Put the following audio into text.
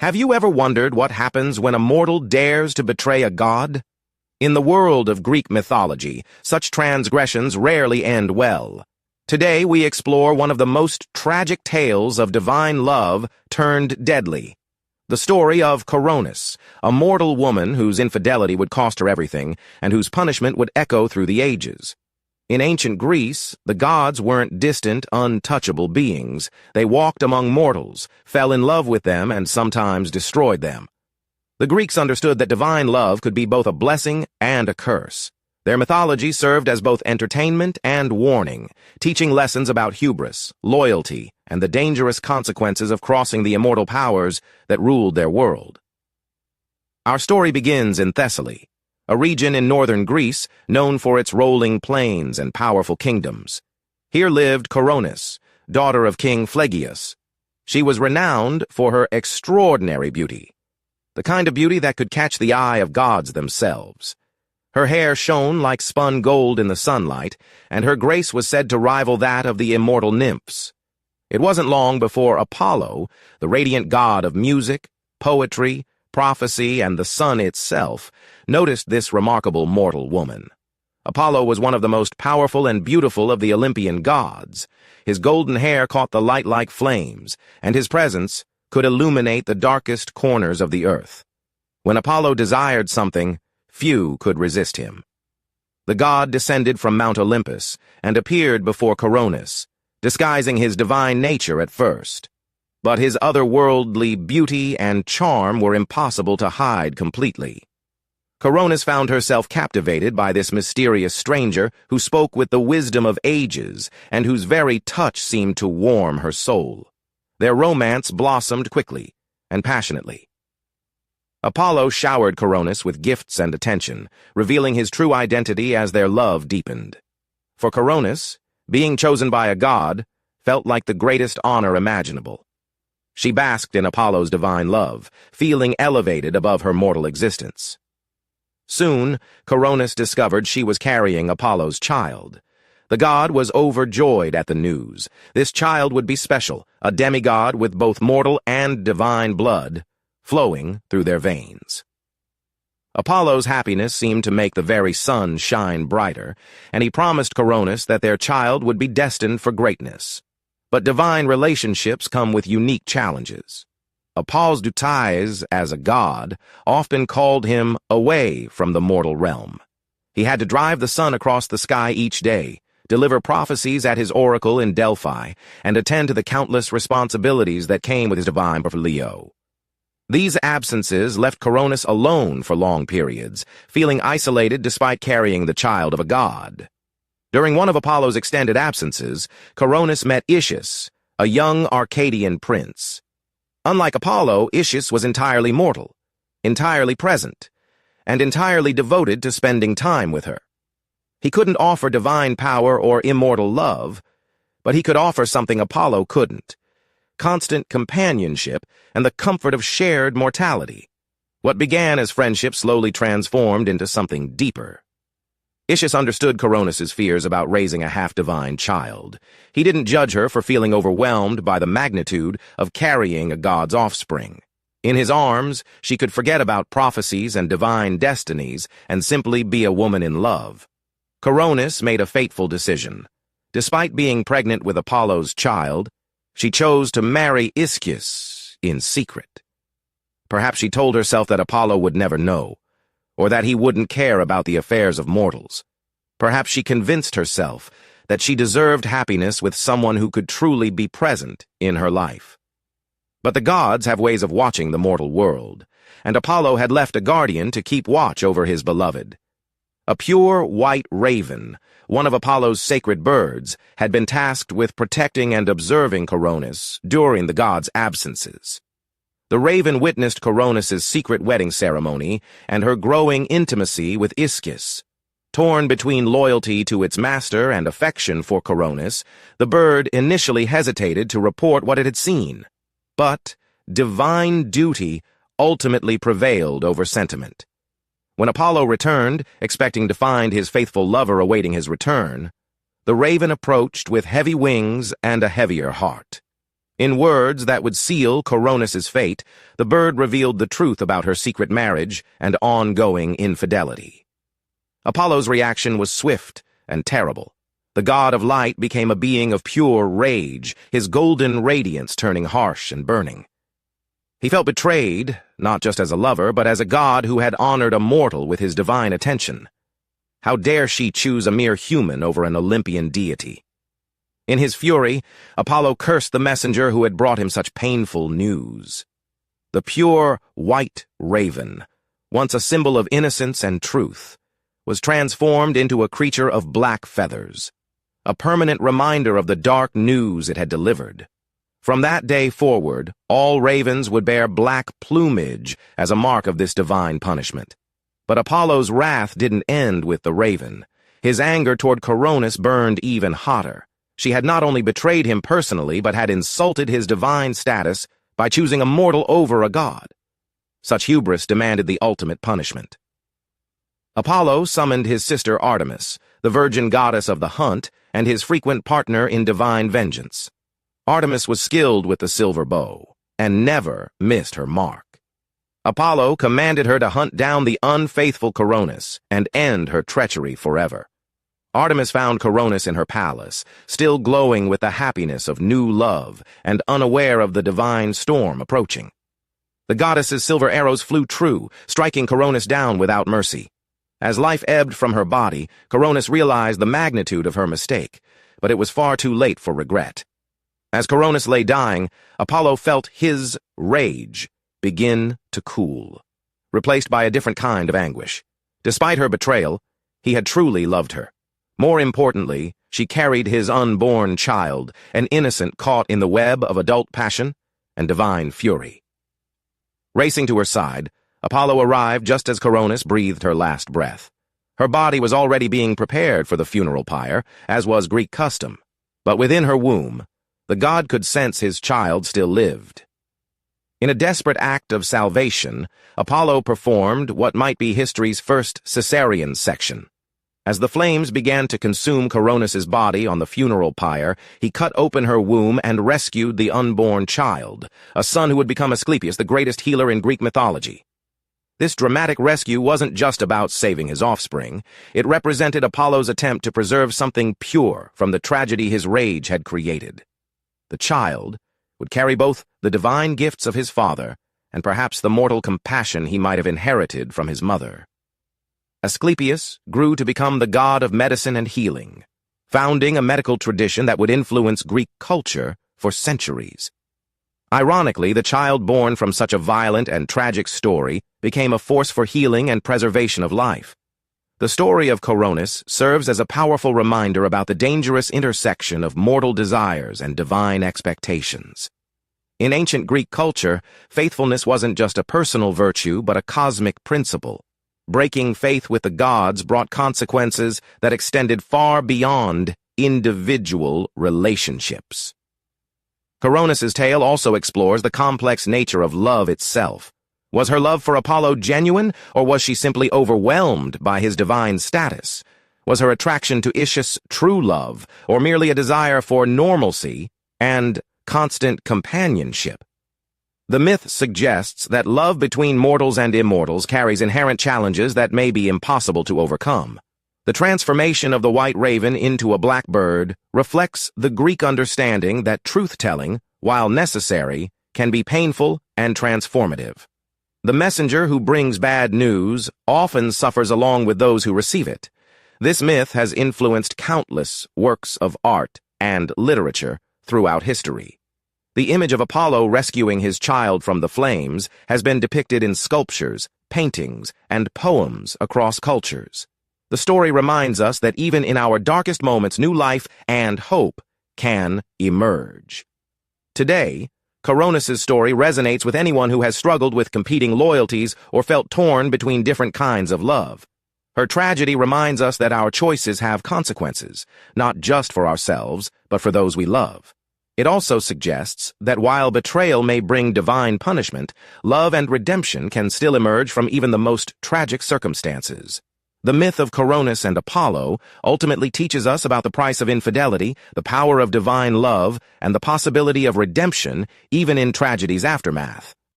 Have you ever wondered what happens when a mortal dares to betray a god? In the world of Greek mythology, such transgressions rarely end well. Today we explore one of the most tragic tales of divine love turned deadly. The story of Coronis, a mortal woman whose infidelity would cost her everything, and whose punishment would echo through the ages. In ancient Greece, the gods weren't distant, untouchable beings. They walked among mortals, fell in love with them, and sometimes destroyed them. The Greeks understood that divine love could be both a blessing and a curse. Their mythology served as both entertainment and warning, teaching lessons about hubris, loyalty, and the dangerous consequences of crossing the immortal powers that ruled their world. Our story begins in Thessaly, a region in northern Greece known for its rolling plains and powerful kingdoms. Here lived Coronis, daughter of King Phlegyas. She was renowned for her extraordinary beauty, the kind of beauty that could catch the eye of gods themselves. Her hair shone like spun gold in the sunlight, and her grace was said to rival that of the immortal nymphs. It wasn't long before Apollo, the radiant god of music, poetry, prophecy, and the sun itself, noticed this remarkable mortal woman. Apollo was one of the most powerful and beautiful of the Olympian gods. His golden hair caught the light like flames, and his presence could illuminate the darkest corners of the earth. When Apollo desired something, few could resist him. The god descended from Mount Olympus and appeared before Coronis, disguising his divine nature at first. But his otherworldly beauty and charm were impossible to hide completely. Coronis found herself captivated by this mysterious stranger who spoke with the wisdom of ages and whose very touch seemed to warm her soul. Their romance blossomed quickly and passionately. Apollo showered Coronis with gifts and attention, revealing his true identity as their love deepened. For Coronis, being chosen by a god felt like the greatest honor imaginable. She basked in Apollo's divine love, feeling elevated above her mortal existence. Soon, Coronis discovered she was carrying Apollo's child. The god was overjoyed at the news. This child would be special, a demigod with both mortal and divine blood flowing through their veins. Apollo's happiness seemed to make the very sun shine brighter, and he promised Coronis that their child would be destined for greatness. But divine relationships come with unique challenges. Apollo's Deuties, as a god, often called him away from the mortal realm. He had to drive the sun across the sky each day, deliver prophecies at his oracle in Delphi, and attend to the countless responsibilities that came with his divine portfolio. These absences left Coronis alone for long periods, feeling isolated despite carrying the child of a god. During one of Apollo's extended absences, Coronis met Ischys, a young Arcadian prince. Unlike Apollo, Ischys was entirely mortal, entirely present, and entirely devoted to spending time with her. He couldn't offer divine power or immortal love, but he could offer something Apollo couldn't: constant companionship and the comfort of shared mortality. What began as friendship slowly transformed into something deeper. Ischys understood Coronis's fears about raising a half-divine child. He didn't judge her for feeling overwhelmed by the magnitude of carrying a god's offspring. In his arms, she could forget about prophecies and divine destinies and simply be a woman in love. Coronis made a fateful decision. Despite being pregnant with Apollo's child, she chose to marry Ischys in secret. Perhaps she told herself that Apollo would never know, or that he wouldn't care about the affairs of mortals. Perhaps she convinced herself that she deserved happiness with someone who could truly be present in her life. But the gods have ways of watching the mortal world, and Apollo had left a guardian to keep watch over his beloved. A pure white raven, one of Apollo's sacred birds, had been tasked with protecting and observing Coronis during the god's absences. The raven witnessed Coronis's secret wedding ceremony and her growing intimacy with Ischys. Torn between loyalty to its master and affection for Coronis, the bird initially hesitated to report what it had seen. But divine duty ultimately prevailed over sentiment. When Apollo returned, expecting to find his faithful lover awaiting his return, the raven approached with heavy wings and a heavier heart. In words that would seal Coronis's fate, the bird revealed the truth about her secret marriage and ongoing infidelity. Apollo's reaction was swift and terrible. The god of light became a being of pure rage, his golden radiance turning harsh and burning. He felt betrayed, not just as a lover, but as a god who had honored a mortal with his divine attention. How dare she choose a mere human over an Olympian deity? In his fury, Apollo cursed the messenger who had brought him such painful news. The pure, white raven, once a symbol of innocence and truth, was transformed into a creature of black feathers, a permanent reminder of the dark news it had delivered. From that day forward, all ravens would bear black plumage as a mark of this divine punishment. But Apollo's wrath didn't end with the raven. His anger toward Coronis burned even hotter. She had not only betrayed him personally, but had insulted his divine status by choosing a mortal over a god. Such hubris demanded the ultimate punishment. Apollo summoned his sister Artemis, the virgin goddess of the hunt, and his frequent partner in divine vengeance. Artemis was skilled with the silver bow, and never missed her mark. Apollo commanded her to hunt down the unfaithful Coronis and end her treachery forever. Artemis found Coronis in her palace, still glowing with the happiness of new love and unaware of the divine storm approaching. The goddess's silver arrows flew true, striking Coronis down without mercy. As life ebbed from her body, Coronis realized the magnitude of her mistake, but it was far too late for regret. As Coronis lay dying, Apollo felt his rage begin to cool, replaced by a different kind of anguish. Despite her betrayal, he had truly loved her. More importantly, she carried his unborn child, an innocent caught in the web of adult passion and divine fury. Racing to her side, Apollo arrived just as Coronis breathed her last breath. Her body was already being prepared for the funeral pyre, as was Greek custom. But within her womb, the god could sense his child still lived. In a desperate act of salvation, Apollo performed what might be history's first cesarean section. As the flames began to consume Coronis's body on the funeral pyre, he cut open her womb and rescued the unborn child, a son who would become Asclepius, the greatest healer in Greek mythology. This dramatic rescue wasn't just about saving his offspring. It represented Apollo's attempt to preserve something pure from the tragedy his rage had created. The child would carry both the divine gifts of his father and perhaps the mortal compassion he might have inherited from his mother. Asclepius grew to become the god of medicine and healing, founding a medical tradition that would influence Greek culture for centuries. Ironically, the child born from such a violent and tragic story became a force for healing and preservation of life. The story of Coronis serves as a powerful reminder about the dangerous intersection of mortal desires and divine expectations. In ancient Greek culture, faithfulness wasn't just a personal virtue, but a cosmic principle. Breaking faith with the gods brought consequences that extended far beyond individual relationships. Coronis's tale also explores the complex nature of love itself. Was her love for Apollo genuine, or was she simply overwhelmed by his divine status? Was her attraction to Ischus true love, or merely a desire for normalcy and constant companionship? The myth suggests that love between mortals and immortals carries inherent challenges that may be impossible to overcome. The transformation of the white raven into a black bird reflects the Greek understanding that truth-telling, while necessary, can be painful and transformative. The messenger who brings bad news often suffers along with those who receive it. This myth has influenced countless works of art and literature throughout history. The image of Apollo rescuing his child from the flames has been depicted in sculptures, paintings, and poems across cultures. The story reminds us that even in our darkest moments, new life and hope can emerge. Today, Coronis's story resonates with anyone who has struggled with competing loyalties or felt torn between different kinds of love. Her tragedy reminds us that our choices have consequences, not just for ourselves, but for those we love. It also suggests that while betrayal may bring divine punishment, love and redemption can still emerge from even the most tragic circumstances. The myth of Coronis and Apollo ultimately teaches us about the price of infidelity, the power of divine love, and the possibility of redemption even in tragedy's aftermath.